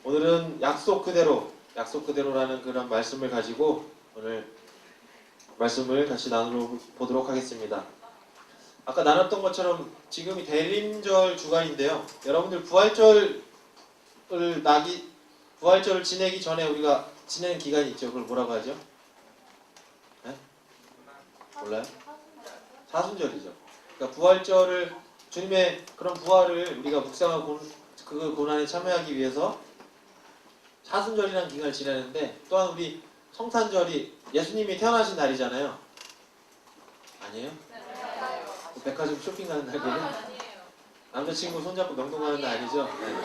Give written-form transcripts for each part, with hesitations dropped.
오늘은 약속 그대로라는 그런 말씀을 가지고 오늘 말씀을 같이 나눠보도록 하겠습니다. 아까 나눴던 것처럼 지금이 대림절 주간인데요. 여러분들 부활절을 지내기 전에 우리가 지내는 기간이 있죠. 그걸 뭐라고 하죠? 네? 몰라요? 사순절이죠. 그러니까 부활절을 주님의 그런 부활을 우리가 묵상하고 그 고난에 참여하기 위해서 사순절이라는 기간을 지내는데, 또한 우리 성탄절이 예수님이 태어나신 날이잖아요. 아니에요? 네. 백화점 쇼핑 가는 날이에요? 남자친구 손잡고 명동 가는 날 아니죠? 네.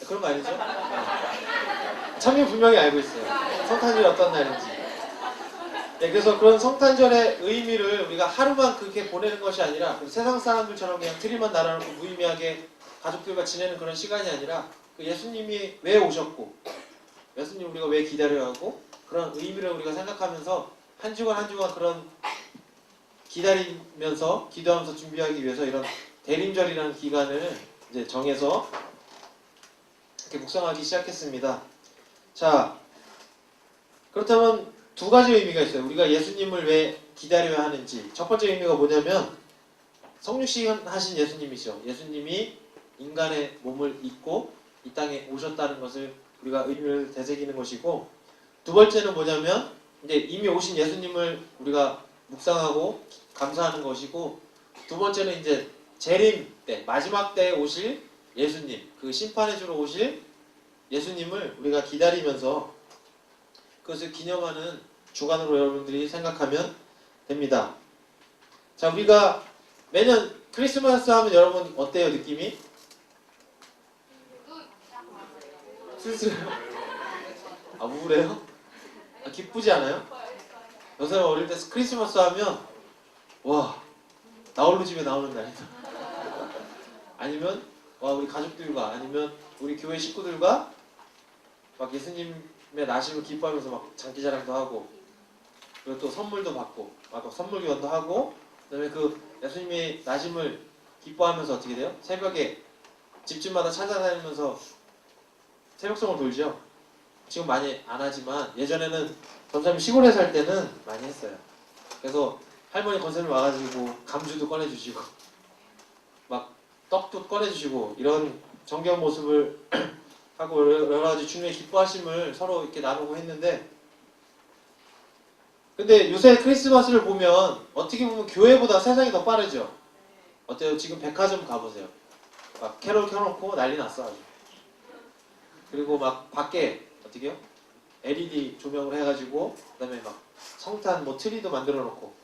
그런 거 아니죠? 네. 참여 분명히 알고 있어요. 성탄절이 어떤 날인지. 네, 그래서 그런 성탄절의 의미를 우리가 하루만 그렇게 보내는 것이 아니라 세상 사람들처럼 그냥 트리만 달아놓고 무의미하게 가족들과 지내는 그런 시간이 아니라 그 예수님이 왜 오셨고 예수님 우리가 왜 기다려야 하고 그런 의미를 우리가 생각하면서 한 주간 한 주간 그런 기다리면서 기도하면서 준비하기 위해서 이런 대림절이라는 기간을 이제 정해서 이렇게 묵상하기 시작했습니다. 자, 그렇다면 두 가지 의미가 있어요. 우리가 예수님을 왜 기다려야 하는지. 첫 번째 의미가 뭐냐면 성육신 하신 예수님이죠. 예수님이 인간의 몸을 입고 이 땅에 오셨다는 것을 우리가 의미를 되새기는 것이고, 두 번째는 뭐냐면 이제 이미 오신 예수님을 우리가 묵상하고 감사하는 것이고, 두 번째는 이제 재림 때 마지막 때에 오실 예수님, 그 심판해 주러 오실 예수님을 우리가 기다리면서 그것을 기념하는 주간으로 여러분들이 생각하면 됩니다. 자, 우리가 매년 크리스마스 하면 여러분 어때요, 느낌이? 쓸쓸해요? 아, 우울해요? 아, 기쁘지 않아요? 요새 어릴 때 크리스마스 하면 와, 나홀로 집에 나오는 날이다. 아니면 와, 우리 가족들과 아니면 우리 교회 식구들과 막 예수님의 나심을 기뻐하면서 막 장기자랑도 하고, 그리고 또 선물도 받고 막 선물 교환도 하고, 그다음에 그 예수님의 나심을 기뻐하면서 어떻게 돼요? 새벽에 집집마다 찾아다니면서 새벽송을 돌죠. 지금 많이 안 하지만 예전에는 전사님 시골에 살 때는 많이 했어요. 그래서 할머니 건설님 와가지고 감주도 꺼내주시고 막 떡도 꺼내주시고 이런 정겨운 모습을 하고 여러 가지 주님의 기뻐하심을 서로 이렇게 나누고 했는데, 근데 요새 크리스마스를 보면 어떻게 보면 교회보다 세상이 더 빠르죠. 어때요? 지금 백화점 가보세요. 막 캐롤 켜놓고 난리 났어 아주. 그리고 막 밖에 어떻게 해요? LED 조명을 해가지고 그다음에 막 성탄 뭐 트리도 만들어 놓고.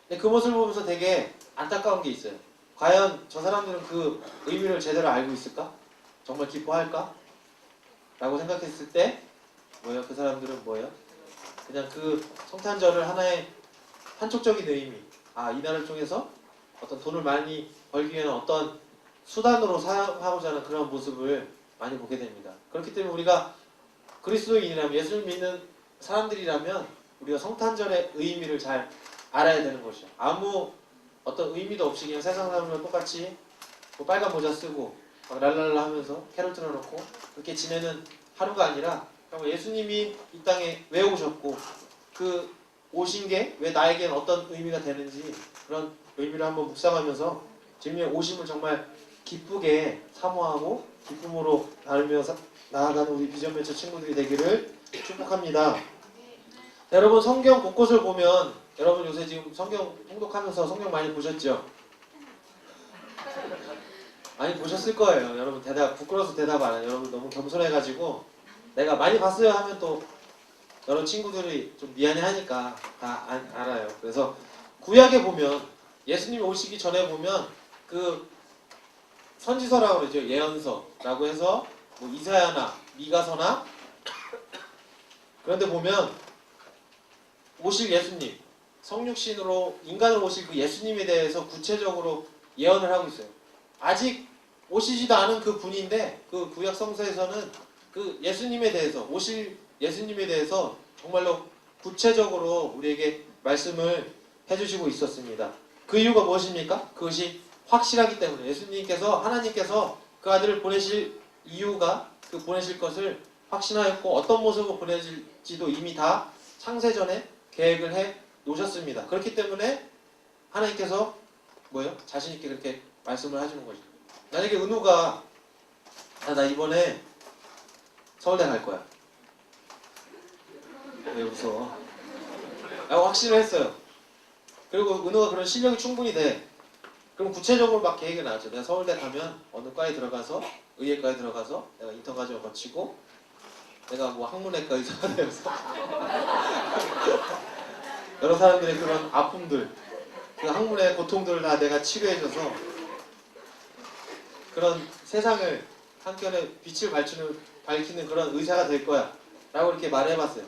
근데 그 모습을 보면서 되게 안타까운 게 있어요. 과연 저 사람들은 그 의미를 제대로 알고 있을까? 정말 기뻐할까? 라고 생각했을 때 뭐예요? 그 사람들은 뭐예요? 그냥 그 성탄절을 하나의 한쪽적인 의미, 아, 이 날을 통해서 어떤 돈을 많이 벌기 위한 어떤 수단으로 사용하고자 하는 그런 모습을 많이 보게 됩니다. 그렇기 때문에 우리가 그리스도인이라면, 예수를 믿는 사람들이라면 우리가 성탄절의 의미를 잘 알아야 되는 것이죠. 아무 어떤 의미도 없이 그냥 세상 사람들과 똑같이 뭐 빨간 모자 쓰고 막 랄랄라 하면서 캐롤 틀어놓고 그렇게 지내는 하루가 아니라, 예수님이 이 땅에 왜 오셨고 그 오신 게 왜 나에게는 어떤 의미가 되는지 그런 의미를 한번 묵상하면서 주님의 오심을 정말 기쁘게 사모하고 기쁨으로 나누며 나아가는 우리 비전 매체 친구들이 되기를 축복합니다. 여러분, 성경 곳곳을 보면 여러분 요새 지금 성경 통독하면서 성경 많이 보셨죠? 많이 보셨을 거예요. 여러분 부끄러워서 대답 안 해요. 여러분 너무 겸손해가지고 내가 많이 봤어요 하면 또 여러 친구들이 좀 미안해하니까 다 알아요. 그래서 구약에 보면 예수님이 오시기 전에 보면 그 선지서라고 그러죠. 예언서라고 해서 뭐 이사야나 미가서나, 그런데 보면 오실 예수님, 성육신으로 인간으로 오실 그 예수님에 대해서 구체적으로 예언을 하고 있어요. 아직 오시지도 않은 그 분인데 그 구약 성서에서는 그 예수님에 대해서, 오실 예수님에 대해서 정말로 구체적으로 우리에게 말씀을 해주시고 있었습니다. 그 이유가 무엇입니까? 그것이 확실하기 때문에, 예수님께서, 하나님께서 그 아들을 보내실 이유가 그 보내실 것을 확신하였고 어떤 모습으로 보내실지도 이미 다 창세전에 계획을 해 놓으셨습니다. 그렇기 때문에 하나님께서 뭐예요? 자신 있게 그렇게 말씀을 해주는 거죠. 만약에 은우가 나 이번에 서울대 갈 거야. 왜 웃어? 라고 확신을 했어요. 그리고 은우가 그런 실력이 충분히 돼. 그럼 구체적으로 막 계획을 나왔죠. 내가 서울대 가면 어느 과에 들어가서 의예과에 들어가서 내가 인턴 과정을 거치고 내가 뭐 학문외과 의사가 되어서 여러 사람들의 그런 아픔들, 그 학문의 고통들을 다 내가 치료해줘서 그런 세상을 한켠에 빛을 밝히는 그런 의사가 될 거야 라고 이렇게 말해봤어요.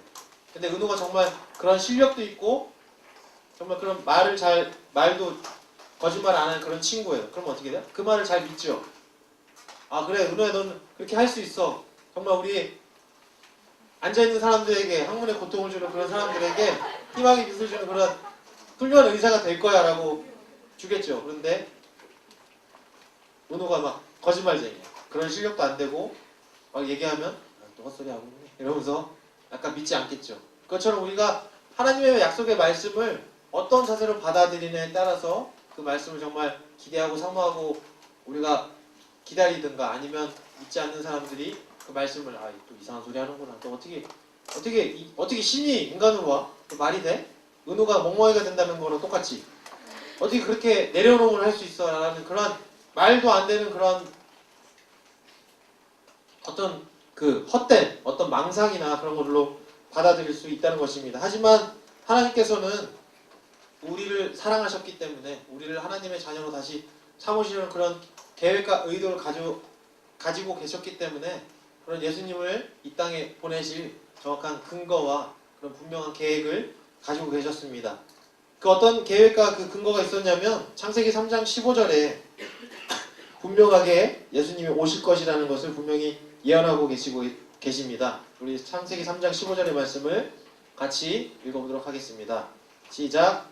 근데 은우가 정말 그런 실력도 있고 정말 그런 말도 거짓말 안 하는 그런 친구예요. 그럼 어떻게 돼요? 그 말을 잘 믿죠. 아 그래 은우야 넌 그렇게 할 수 있어. 정말 우리 앉아있는 사람들에게 학문의 고통을 주는 그런 사람들에게 희망의 빛을 주는 그런 훌륭한 의사가 될 거야 라고 주겠죠. 그런데 은우가 막 거짓말쟁이야. 그런 실력도 안 되고 막 얘기하면 또 헛소리 하고 있네 이러면서 약간 믿지 않겠죠. 그것처럼 우리가 하나님의 약속의 말씀을 어떤 자세로 받아들이느냐에 따라서 그 말씀을 정말 기대하고 사모하고 우리가 기다리든가 아니면 믿지 않는 사람들이 그 말씀을 또 이상한 소리 하는구나. 또 어떻게 신이 인간으로 와? 또 말이 돼? 은우가 멍멍이가 된다는 거랑 똑같이 어떻게 그렇게 내려놓음을 할 수 있어? 라는 그런 말도 안 되는 그런 어떤 그 헛된 어떤 망상이나 그런 걸로 받아들일 수 있다는 것입니다. 하지만 하나님께서는 우리를 사랑하셨기 때문에 우리를 하나님의 자녀로 다시 삼으시는 그런 계획과 의도를 가지고 계셨기 때문에 그런 예수님을 이 땅에 보내실 정확한 근거와 그런 분명한 계획을 가지고 계셨습니다. 그 어떤 계획과 그 근거가 있었냐면 창세기 3장 15절에 분명하게 예수님이 오실 것이라는 것을 분명히 예언하고 계십니다. 우리 창세기 3장 15절의 말씀을 같이 읽어보도록 하겠습니다. 시작.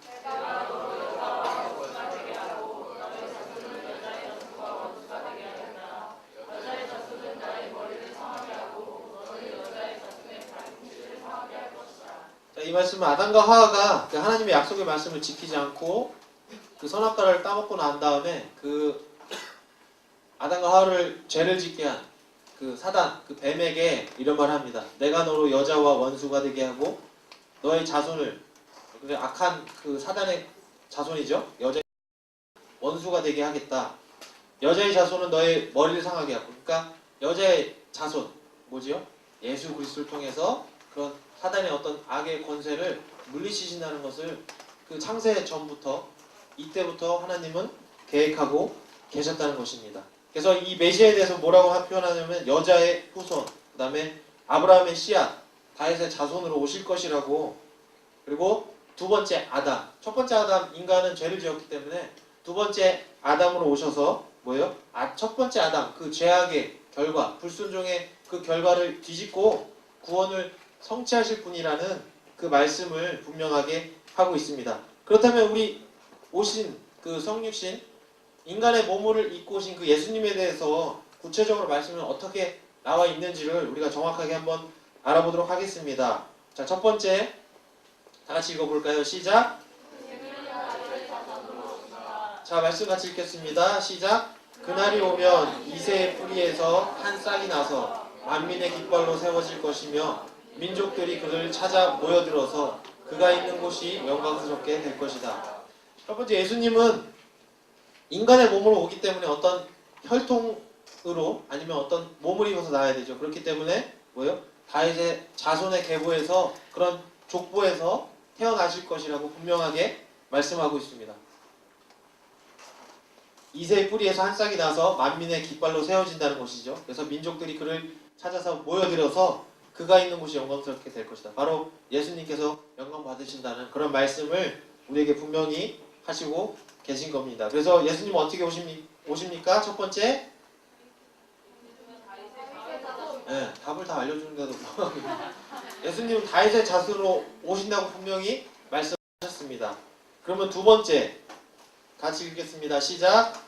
이 말씀은 아담과 하와가 그 하나님의 약속의 말씀을 지키지 않고 그 선악과를 따먹고 난 다음에 그 아담과 하와를 죄를 짓게 한 그 사단, 그 뱀에게 이런 말을 합니다. 내가 너로 여자와 원수가 되게 하고 너의 자손을, 악한 그 사단의 자손이죠. 여자의 원수가 되게 하겠다. 여자의 자손은 너의 머리를 상하게 하고, 그러니까 여자의 자손 뭐지요? 예수 그리스도를 통해서 그런 사단의 어떤 악의 권세를 물리치신다는 것을 그 창세 전부터 이때부터 하나님은 계획하고 계셨다는 것입니다. 그래서 이 메시아에 대해서 뭐라고 표현하냐면 여자의 후손, 그 다음에 아브라함의 씨앗, 다윗의 자손으로 오실 것이라고. 그리고 두 번째 아담, 첫 번째 아담 인간은 죄를 지었기 때문에 두 번째 아담으로 오셔서 뭐예요? 첫 번째 아담 그 죄악의 결과, 불순종의 그 결과를 뒤집고 구원을 성취하실 분이라는 그 말씀을 분명하게 하고 있습니다. 그렇다면 우리 오신 그 성육신 인간의 몸을 입고 오신 그 예수님에 대해서 구체적으로 말씀은 어떻게 나와 있는지를 우리가 정확하게 한번 알아보도록 하겠습니다. 자, 첫 번째 다 같이 읽어볼까요? 시작. 자, 말씀 같이 읽겠습니다. 시작. 그날이 오면 이새의 뿌리에서 한 싹이 나서 만민의 깃발로 세워질 것이며 민족들이 그를 찾아 모여들어서 그가 있는 곳이 영광스럽게 될 것이다. 첫 번째, 예수님은 인간의 몸으로 오기 때문에 어떤 혈통으로 아니면 어떤 몸을 입어서 나와야 되죠. 그렇기 때문에 뭐예요? 다윗의 자손의 계보에서 그런 족보에서 태어나실 것이라고 분명하게 말씀하고 있습니다. 이새의 뿌리에서 한 싹이 나서 만민의 깃발로 세워진다는 것이죠. 그래서 민족들이 그를 찾아서 모여들어서 그가 있는 곳이 영광스럽게 될 것이다. 바로 예수님께서 영광 받으신다는 그런 말씀을 우리에게 분명히 하시고 계신 겁니다. 그래서 예수님은 어떻게 오십니까? 첫 번째, 네, 답을 다 알려주는데도 예수님은 다윗의 자손으로 오신다고 분명히 말씀하셨습니다. 그러면 두 번째 같이 읽겠습니다. 시작.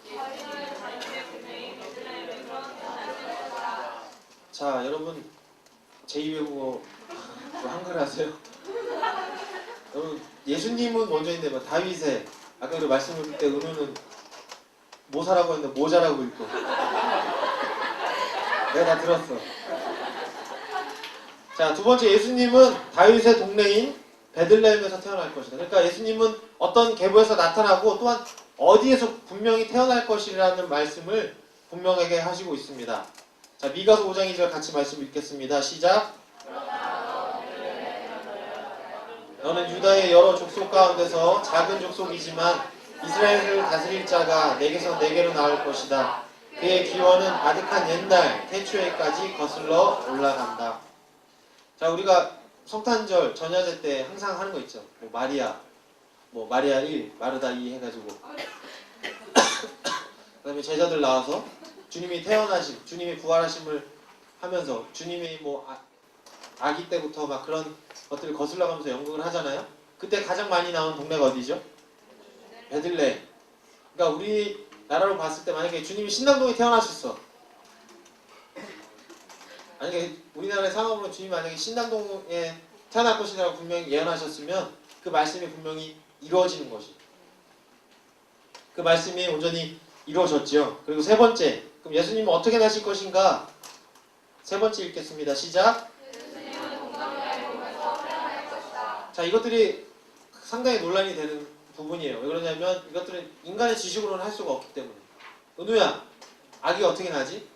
자, 여러분 제2외국어 한글 하세요? 여러분 예수님은 먼저인데 뭐 다윗의 아까 그 말씀드릴 때 은우는 모사라고 했는데 모자라고 읽고 내가 다 들었어. 자, 두 번째 예수님은 다윗의 동네인 베들레헴에서 태어날 것이다. 그러니까 예수님은 어떤 계보에서 나타나고 또한 어디에서 분명히 태어날 것이라는 말씀을 분명하게 하시고 있습니다. 자, 미가서 5장 2절 같이 말씀 읽겠습니다. 시작. 너는 유다의 여러 족속 가운데서 작은 족속이지만 이스라엘을 다스릴 자가 내게서 내게로 나올 것이다. 그의 기원은 아득한 옛날 태초에까지 거슬러 올라간다. 자, 우리가 성탄절 전야제 때 항상 하는 거 있죠. 뭐 마리아, 뭐 마리아 1, 마르다 2 해가지고 그다음에 제자들 나와서 주님이 태어나심, 주님이 부활하심을 하면서 주님이 뭐 아기 때부터 막 그런 것들을 거슬러가면서 연극을 하잖아요. 그때 가장 많이 나온 동네가 어디죠? 베들레헴. 그러니까 우리나라로 봤을 때 만약에 주님이 신당동에 태어나셨어. 만약에 우리나라의 상황으로 주님이 만약에 신당동에 태어날 것이라고 분명히 예언하셨으면 그 말씀이 분명히 이루어지는 것이. 그 말씀이 온전히 이루어졌죠. 그리고 세 번째, 그럼 예수님은 어떻게 나실 것인가? 세 번째 읽겠습니다. 시작. 자, 이것들이 상당히 논란이 되는 부분이에요. 왜 그러냐면 이것들은 인간의 지식으로는 할 수가 없기 때문에. 은우야, 아기 어떻게 나지?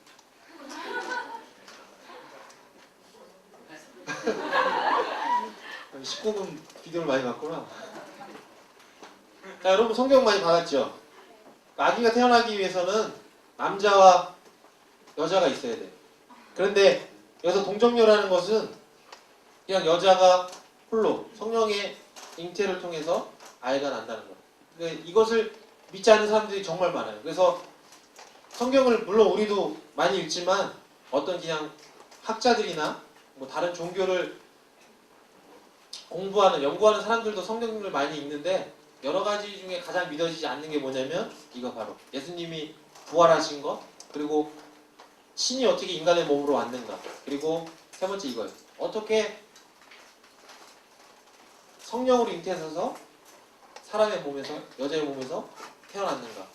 19금 비디오를 많이 봤구나. 자, 여러분 성경 많이 받았죠? 아기가 태어나기 위해서는 남자와 여자가 있어야 돼요. 그런데 여기서 동정녀라는 것은 그냥 여자가 홀로 성령의 잉태를 통해서 아이가 난다는 거예요. 그러니까 이것을 믿지 않는 사람들이 정말 많아요. 그래서 성경을 물론 우리도 많이 읽지만 어떤 그냥 학자들이나 뭐 다른 종교를 공부하는, 연구하는 사람들도 성경을 많이 읽는데 여러 가지 중에 가장 믿어지지 않는 게 뭐냐면 이거 바로 예수님이 부활하신 것, 그리고 신이 어떻게 인간의 몸으로 왔는가, 그리고 세 번째 이거예요. 어떻게 성령으로 잉태해서 사람의 몸에서, 여자의 몸에서 태어났는가.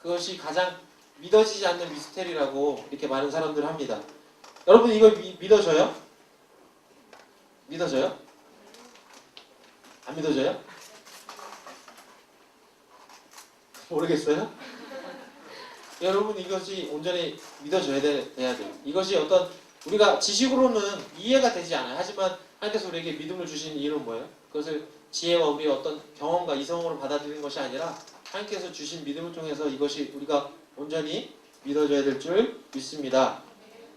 그것이 가장 믿어지지 않는 미스테리라고 이렇게 많은 사람들을 합니다. 여러분 이거 믿어져요? 믿어져요? 안 믿어져요? 모르겠어요? 여러분 이것이 온전히 믿어져야 돼야 돼요. 이것이 어떤 우리가 지식으로는 이해가 되지 않아요. 하지만 하나님께서 우리에게 믿음을 주신 이유는 뭐예요? 그것을 지혜와 우리의 어떤 경험과 이성으로 받아들이는 것이 아니라 하나님께서 주신 믿음을 통해서 이것이 우리가 온전히 믿어져야 될 줄 믿습니다.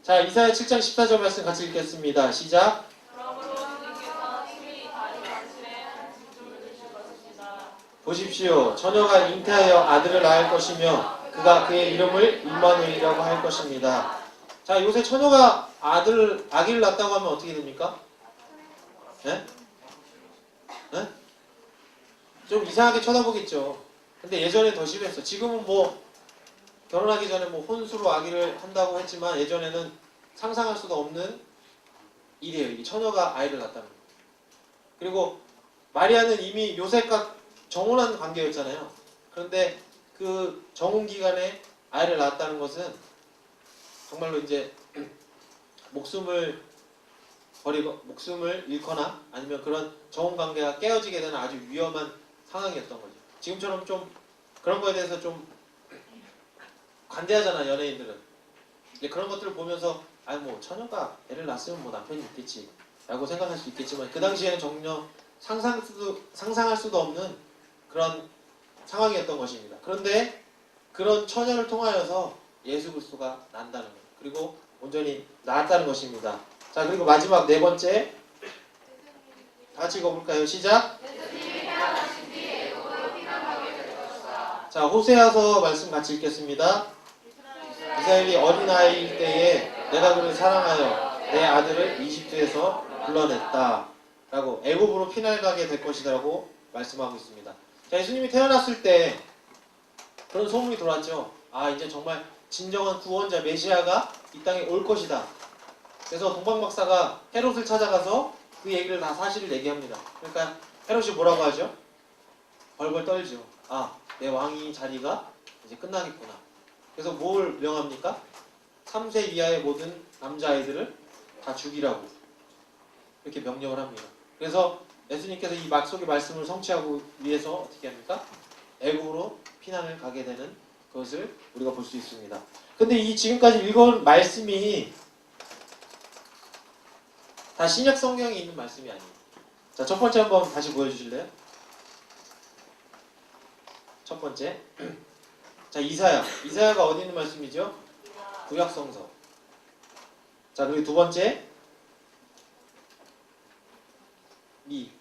자, 이사야 7장 14절 말씀 같이 읽겠습니다. 시작. 보십시오. 처녀가 잉태하여 아들을 낳을 것이며 그가 그의 이름을 임마누엘이라고 할 것입니다. 자, 요새 처녀가 아기를 낳았다고 하면 어떻게 됩니까? 네? 네? 좀 이상하게 쳐다보겠죠. 근데 예전에 더 심했어. 지금은 뭐 결혼하기 전에 뭐 혼수로 아기를 한다고 했지만 예전에는 상상할 수도 없는 일이에요. 이 처녀가 아이를 낳았다는 거. 그리고 마리아는 이미 요셉과 정혼한 관계였잖아요. 그런데 그 정혼 기간에 아이를 낳았다는 것은 정말로 이제 목숨을 잃거나 아니면 그런 정혼 관계가 깨어지게 되는 아주 위험한 상황이었던 거죠. 지금처럼 좀 그런 거에 대해서 좀 관대하잖아, 연예인들은. 그런 것들을 보면서 뭐 처녀가 애를 낳았으면 뭐 남편이 있겠지 라고 생각할 수 있겠지만 그 당시에는 전혀 상상할 수도 없는 그런 상황이었던 것입니다. 그런데 그런 처녀를 통하여서 예수 그리스도가 난다는 거예요. 그리고 온전히 나았다는 것입니다. 자, 그리고 마지막 네 번째 다 같이 읽어볼까요? 시작. 자, 호세아서 말씀 같이 읽겠습니다. 이스라엘이 어린아이일 때에 내가 그를 사랑하여 내 아들을 이집트에서 불러냈다 라고 애굽으로 피날 가게 될 것이라고 말씀하고 있습니다. 자, 예수님이 태어났을 때 그런 소문이 돌았죠. 아, 이제 정말 진정한 구원자 메시아가 이 땅에 올 것이다. 그래서 동방 박사가 헤롯을 찾아가서 그 얘기를 다 사실을 얘기합니다. 그러니까 헤롯이 뭐라고 하죠? 벌벌 떨죠. 아, 내 왕위 자리가 이제 끝나겠구나. 그래서 뭘 명합니까? 3세 이하의 모든 남자아이들을 다 죽이라고 이렇게 명령을 합니다. 그래서 예수님께서 이 약속의 말씀을 성취하고 위해서 어떻게 합니까? 애국으로 피난을 가게 되는 것을 우리가 볼 수 있습니다. 근데 이 지금까지 읽은 말씀이 다 신약 성경에 있는 말씀이 아니에요. 자, 첫 번째 한번 다시 보여주실래요? 첫 번째. 자, 이사야가 어디 있는 말씀이죠? 구약 성서. 자, 그리고 두 번째.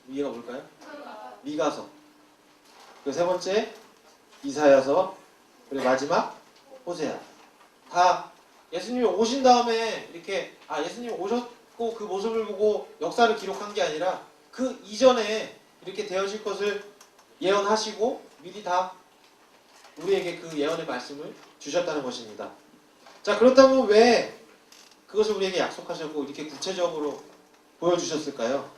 미가 뭘까요? 미가서. 그리고 세 번째 이사야서. 그리고 마지막 호세아. 다 예수님이 오신 다음에 이렇게 예수님이 오셨고 그 모습을 보고 역사를 기록한 게 아니라 그 이전에 이렇게 되어질 것을 예언하시고 미리 다 우리에게 그 예언의 말씀을 주셨다는 것입니다. 자, 그렇다면 왜 그것을 우리에게 약속하셨고 이렇게 구체적으로 보여주셨을까요?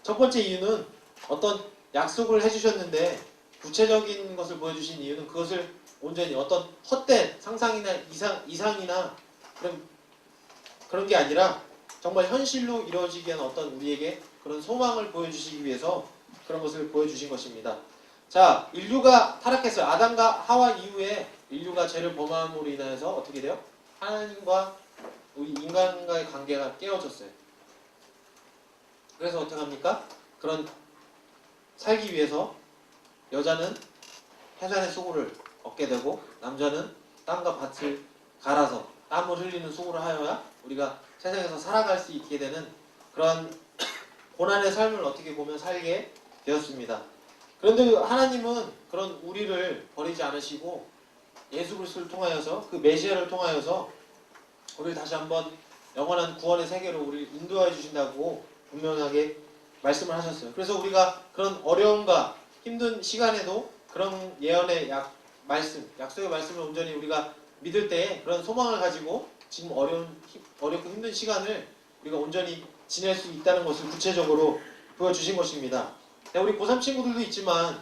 첫 번째 이유는 어떤 약속을 해주셨는데 구체적인 것을 보여주신 이유는 그것을 온전히 어떤 헛된 상상이나 이상이나 그런 게 아니라 정말 현실로 이루어지기 위한 어떤 우리에게 그런 소망을 보여주시기 위해서 그런 것을 보여주신 것입니다. 자, 인류가 타락했어요. 아담과 하와 이후에 인류가 죄를 범함으로 인하여서 어떻게 돼요? 하나님과 우리 인간과의 관계가 깨어졌어요. 그래서 어떻게 합니까? 그런 살기 위해서 여자는 해산의 수고를 얻게 되고 남자는 땅과 밭을 갈아서 땀을 흘리는 수고를 하여야 우리가 세상에서 살아갈 수 있게 되는 그런 고난의 삶을 어떻게 보면 살게 되었습니다. 그런데 하나님은 그런 우리를 버리지 않으시고 예수 그리스도를 통하여서 그 메시아를 통하여서 우리를 다시 한번 영원한 구원의 세계로 우리를 인도해 주신다고 분명하게 말씀을 하셨어요. 그래서 우리가 그런 어려움과 힘든 시간에도 그런 예언의 약속의 말씀을 온전히 우리가 믿을 때에 그런 소망을 가지고 지금 어렵고 힘든 시간을 우리가 온전히 지낼 수 있다는 것을 구체적으로 보여주신 것입니다. 우리 고3 친구들도 있지만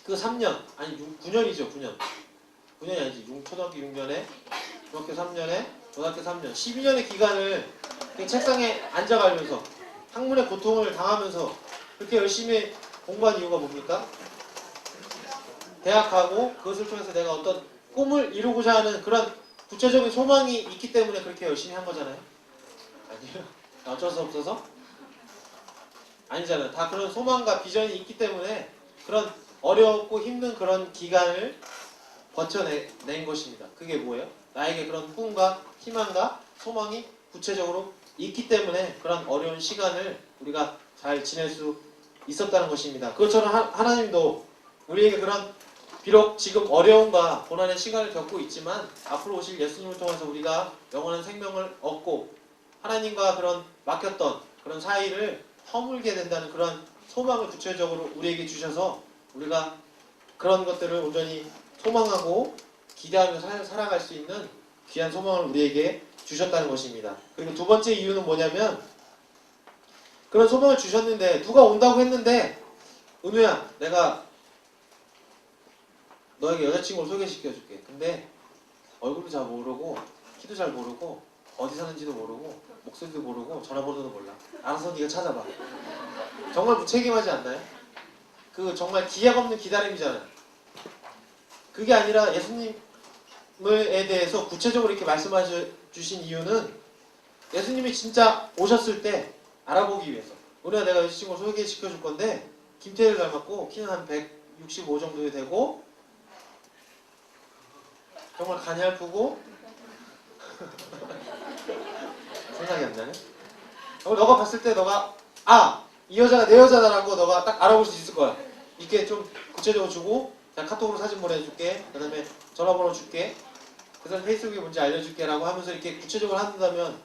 그 3년, 아니 9년이죠. 9년이 아니지. 초등학교 6년에, 중학교 3년에, 고등학교 3년, 12년의 기간을 책상에 앉아가면서 학문의 고통을 당하면서 그렇게 열심히 공부한 이유가 뭡니까? 대학 가고 그것을 통해서 내가 어떤 꿈을 이루고자 하는 그런 구체적인 소망이 있기 때문에 그렇게 열심히 한 거잖아요. 아니요. 어쩔 수 없어서? 아니잖아요. 다 그런 소망과 비전이 있기 때문에 그런 어렵고 힘든 그런 기간을 버텨낸 것입니다. 그게 뭐예요? 나에게 그런 꿈과 희망과 소망이 구체적으로 있기 때문에 그런 어려운 시간을 우리가 잘 지낼 수 있었다는 것입니다. 그것처럼 하나님도 우리에게 그런 비록 지금 어려움과 고난의 시간을 겪고 있지만 앞으로 오실 예수님을 통해서 우리가 영원한 생명을 얻고 하나님과 그런 막혔던 그런 사이를 허물게 된다는 그런 소망을 구체적으로 우리에게 주셔서 우리가 그런 것들을 온전히 소망하고 기대하며 살아갈 수 있는 귀한 소망을 우리에게 주셨다는 것입니다. 그리고 두 번째 이유는 뭐냐면 그런 소망을 주셨는데 누가 온다고 했는데 은우야 내가 너에게 여자친구를 소개시켜줄게. 근데 얼굴도 잘 모르고 키도 잘 모르고 어디 사는지도 모르고 목소리도 모르고 전화번호도 몰라. 알아서 네가 찾아봐. 정말 무책임하지 않나요? 그 정말 기약 없는 기다림이잖아요. 그게 아니라 예수님에 대해서 구체적으로 이렇게 말씀해 주신 이유는 예수님이 진짜 오셨을 때 알아보기 위해서. 우리가 내가 여자친구를 소개시켜 줄 건데 김태희를 닮았고 키는 한 165 정도 되고 정말 가냘프고 생각이 안 나네. 너가 봤을 때 너가 이 여자가 내 여자다라고 너가 딱 알아볼 수 있을 거야. 이렇게 좀 구체적으로 주고 그냥 카톡으로 사진 보내줄게. 그 다음에 전화번호 줄게. 그 다음에 페이스북이 뭔지 알려줄게 라고 하면서 이렇게 구체적으로 한다면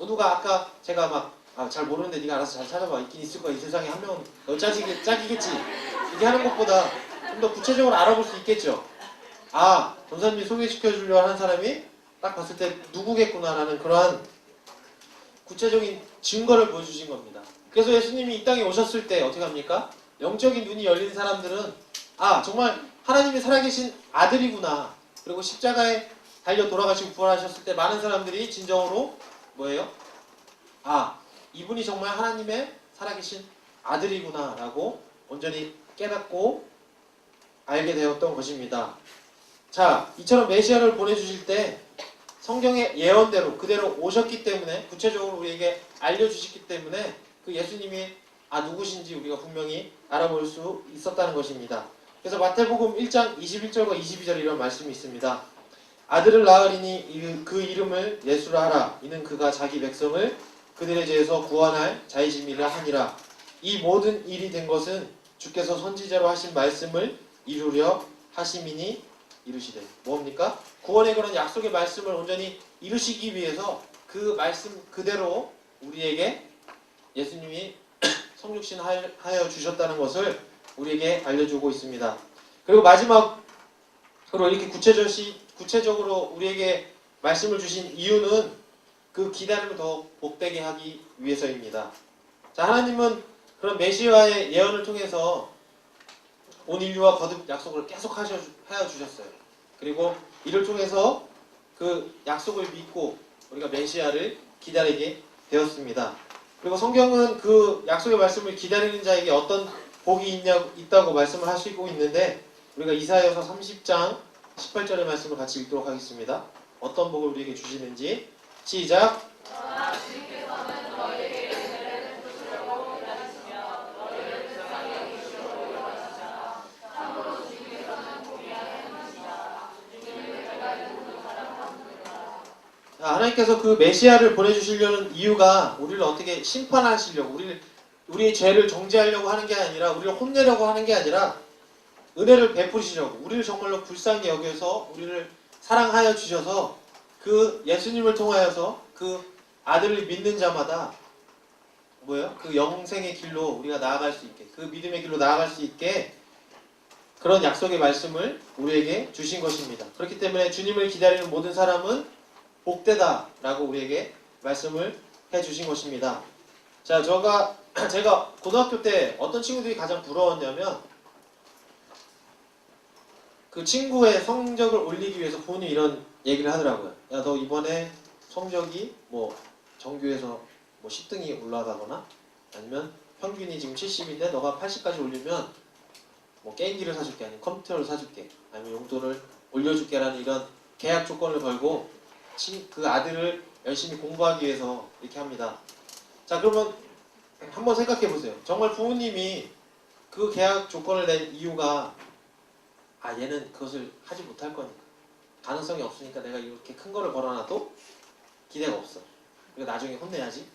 은우가 아까 제가 막 잘 모르는데 네가 알아서 잘 찾아봐. 있긴 있을 거야. 이 세상에 한 명은 너 짝이겠지. 이렇게 하는 것보다 좀 더 구체적으로 알아볼 수 있겠죠. 전사님이 소개시켜주려고 하는 사람이 딱 봤을 때 누구겠구나라는 그러한 구체적인 증거를 보여주신 겁니다. 그래서 예수님이 이 땅에 오셨을 때 어떻게 합니까? 영적인 눈이 열린 사람들은 아 정말 하나님이 살아계신 아들이구나. 그리고 십자가에 달려 돌아가시고 부활하셨을 때 많은 사람들이 진정으로 뭐예요? 아 이분이 정말 하나님의 살아계신 아들이구나 라고 온전히 깨닫고 알게 되었던 것입니다. 자, 이처럼 메시아를 보내주실 때 성경의 예언대로 그대로 오셨기 때문에 구체적으로 우리에게 알려주셨기 때문에 그 예수님이 누구신지 우리가 분명히 알아볼 수 있었다는 것입니다. 그래서 마태복음 1장 21절과 22절 이런 말씀이 있습니다. 아들을 낳으리니 그 이름을 예수라 하라. 이는 그가 자기 백성을 그들의 죄에서 구원할 자이심이라 하니라. 이 모든 일이 된 것은 주께서 선지자로 하신 말씀을 이루려 하심이니 이루시되. 뭡니까? 구원의 그런 약속의 말씀을 온전히 이루시기 위해서 그 말씀 그대로 우리에게 예수님이 성육신하여 주셨다는 것을 우리에게 알려주고 있습니다. 그리고 마지막으로 이렇게 구체적으로 우리에게 말씀을 주신 이유는 그 기다림을 더 복되게 하기 위해서입니다. 자, 하나님은 그런 메시아의 예언을 통해서 온 인류와 거듭 약속을 계속 하여 주셨어요. 그리고 이를 통해서 그 약속을 믿고 우리가 메시아를 기다리게 되었습니다. 그리고 성경은 그 약속의 말씀을 기다리는 자에게 어떤 복이 있다고 말씀을 하시고 있는데 우리가 이사야서 30장 18절의 말씀을 같이 읽도록 하겠습니다. 어떤 복을 우리에게 주시는지 시작. 하나님께서 그 메시아를 보내주시려는 이유가 우리를 어떻게 심판하시려고 우리의 죄를 정죄하려고 하는 게 아니라 우리를 혼내려고 하는 게 아니라 은혜를 베푸시려고 우리를 정말로 불쌍히 여겨서 우리를 사랑하여 주셔서 그 예수님을 통하여서 그 아들을 믿는 자마다 그 영생의 길로 우리가 나아갈 수 있게 그 믿음의 길로 나아갈 수 있게 그런 약속의 말씀을 우리에게 주신 것입니다. 그렇기 때문에 주님을 기다리는 모든 사람은 복되다 라고 우리에게 말씀을 해주신 것입니다. 자, 제가 고등학교 때 어떤 친구들이 가장 부러웠냐면 그 친구의 성적을 올리기 위해서 부모님이 이런 얘기를 하더라고요. 야, 너 이번에 성적이 정규에서 10등이 올라가거나 아니면 평균이 지금 70인데 너가 80까지 올리면 게임기를 사줄게 아니면 컴퓨터를 사줄게 아니면 용돈을 올려줄게 라는 이런 계약 조건을 걸고 그 아들을 열심히 공부하기 위해서 이렇게 합니다. 자, 그러면 한번 생각해 보세요. 정말 부모님이 그 계약 조건을 낸 이유가 얘는 그것을 하지 못할 거니까 가능성이 없으니까 내가 이렇게 큰 거를 걸어놔도 기대가 없어. 그리고 나중에 혼내야지.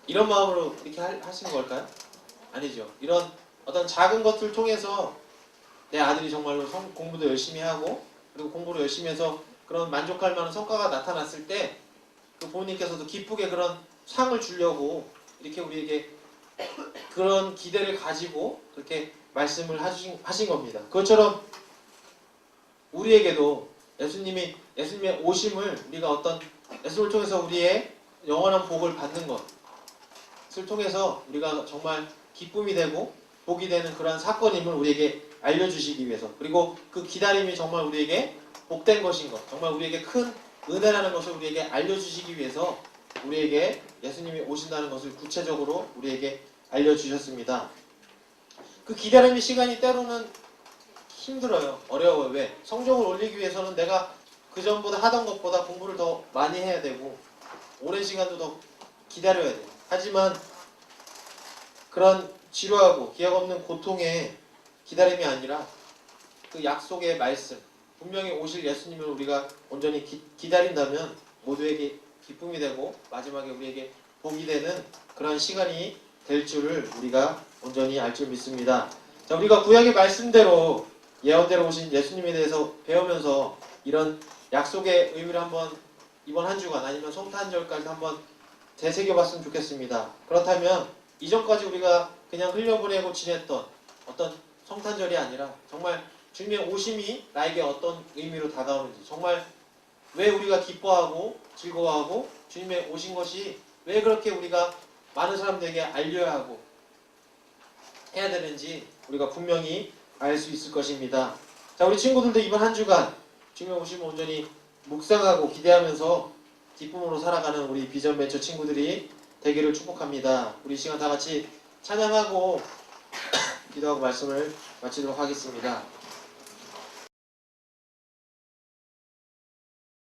이런 마음으로 이렇게 하신 걸까요? 아니죠. 이런 어떤 작은 것들을 통해서 내 아들이 정말로 공부도 열심히 하고 그리고 공부를 열심히 해서 그런 만족할 만한 성과가 나타났을 때 그 부모님께서도 기쁘게 그런 상을 주려고 이렇게 우리에게 그런 기대를 가지고 그렇게 말씀을 하신 겁니다. 그것처럼 우리에게도 예수님의 오심을 우리가 어떤 예수를 통해서 우리의 영원한 복을 받는 것을 통해서 우리가 정말 기쁨이 되고 복이 되는 그러한 사건임을 우리에게 알려주시기 위해서 그리고 그 기다림이 정말 우리에게 복된 것인 것, 정말 우리에게 큰 은혜라는 것을 우리에게 알려주시기 위해서 우리에게 예수님이 오신다는 것을 구체적으로 우리에게 알려주셨습니다. 그 기다림의 시간이 때로는 힘들어요. 어려워요. 왜? 성적을 올리기 위해서는 내가 그전보다 하던 것보다 공부를 더 많이 해야 되고 오랜 시간도 더 기다려야 돼요. 하지만 그런 지루하고 기약 없는 고통의 기다림이 아니라 그 약속의 말씀 분명히 오실 예수님을 우리가 온전히 기다린다면 모두에게 기쁨이 되고 마지막에 우리에게 복이 되는 그런 시간이 될 줄을 우리가 온전히 알 줄 믿습니다. 자, 우리가 구약의 말씀대로 예언대로 오신 예수님에 대해서 배우면서 이런 약속의 의미를 한번 이번 한 주간 아니면 성탄절까지 한번 되새겨봤으면 좋겠습니다. 그렇다면 이전까지 우리가 그냥 흘려보내고 지냈던 어떤 성탄절이 아니라 정말 주님의 오심이 나에게 어떤 의미로 다가오는지 정말 왜 우리가 기뻐하고 즐거워하고 주님의 오신 것이 왜 그렇게 우리가 많은 사람들에게 알려야 하고 해야 되는지 우리가 분명히 알 수 있을 것입니다. 자, 우리 친구들도 이번 한 주간 주님의 오심을 온전히 묵상하고 기대하면서 기쁨으로 살아가는 우리 비전 벤처 친구들이 되기를 축복합니다. 우리 이 시간 다 같이 찬양하고 기도하고 말씀을 마치도록 하겠습니다.